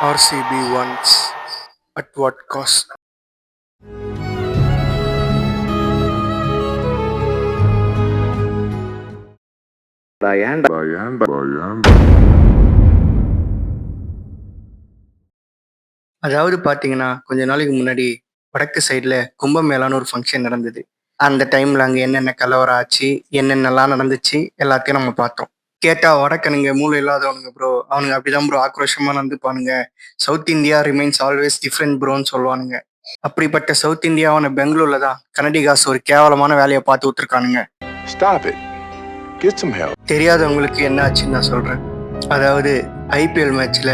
RCB once. At what cost? அதாவது பார்த்தீங்கன்னா, கொஞ்ச நாளைக்கு முன்னாடி வடக்கு சைடுல கும்பமேளான்னு ஒரு ஃபங்ஷன் நடந்தது. அந்த டைம்ல அங்க என்னென்ன கலவரம் ஆச்சு, என்னென்னலாம் நடந்துச்சு எல்லாத்தையும் நம்ம பார்த்தோம். கேட்டா வடக்கனுங்க மூளை இல்லாதவனுங்க ப்ரோ. அவனுங்க அப்படிதான் ப்ரோ ஆக்ரோஷமா நடந்துப்பானுங்க. South India remains always different ப்ரோன்னு சொல்லுவானுங்க. அப்படிப்பட்ட சவுத் இந்தியாவான பெங்களூர்ல தான் கன்னடிகாஸ் ஒரு கேவலமான வேலைய பார்த்து விட்டுருக்கானுங்க. Stop it. Get some help. தெரியாதவங்களுக்கு என்ன ஆச்சுன்னு நான் சொல்றேன். அதாவது ஐபிஎல் மேட்ச்ல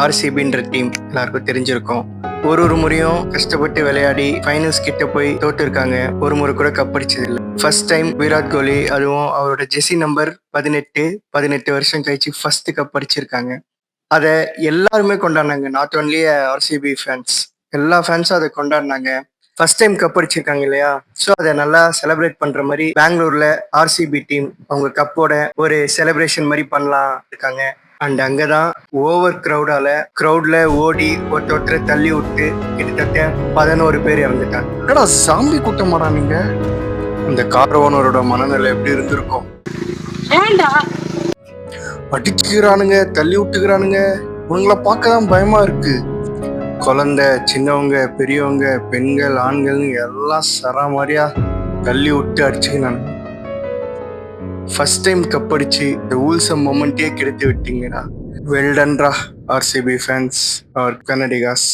ஆர்சிபின்ற டீம் எல்லாருக்கும் தெரிஞ்சிருக்கும். ஒரு முறையும் கஷ்டப்பட்டு விளையாடி ஃபைனல்ஸ் கிட்ட போய் தோத்து இருக்காங்க. ஒரு முறை கூட கப் அடிச்சது இல்லை. ஃபர்ஸ்ட் டைம் விராட் கோலி, அதுவும் அவரோட ஜெர்சி நம்பர் 18 வருஷம் கழிச்சு ஃபர்ஸ்ட் கப் அடிச்சிருக்காங்க. அதை எல்லாருமே கொண்டாடினாங்க. நாட் ஒன்லி ஆர்சிபி ஃபேன்ஸ், எல்லா ஃபேன்ஸும் அதை கொண்டாடினாங்க. ஃபர்ஸ்ட் டைம் கப் அடிச்சிருக்காங்க இல்லையா? ஸோ அதை நல்லா செலிப்ரேட் பண்ற மாதிரி பெங்களூர்ல ஆர்சிபி டீம் அவங்க கப்போட ஒரு செலிப்ரேஷன் மாதிரி பண்ணலாம் இருக்காங்க. அண்ட் அங்கதான் ஓவர் கிரௌட்ல ஓடி ஒருத்தரை தள்ளி விட்டு கிட்டத்தட்ட 11 பேர் இறந்துட்டாங்க. என்னடா சாம்பி கூட்டமாடா நீங்க? அந்த கார் ஓனரோட மனநிலை எப்படி இருந்திருக்கும்? அடிச்சுக்கிறானுங்க, தள்ளி விட்டுக்கிறானுங்க. உங்களை பார்க்க தான் பயமா இருக்கு. குழந்தை, சின்னவங்க, பெரியவங்க, பெண்கள், ஆண்கள்னு எல்லாம் சராமாரியா தள்ளி விட்டு அடிச்சுக்கினாங்க. ஃபர்ஸ்ட் டைம் கப் அடிச்சு இந்த ஊல்சம் மொமெண்ட்டே கெடுத்து விட்டீங்கடா. வெல்டன்ரா ஆர்சிபி ஃபேன்ஸ், அவர் கன்னடிகாஸ்.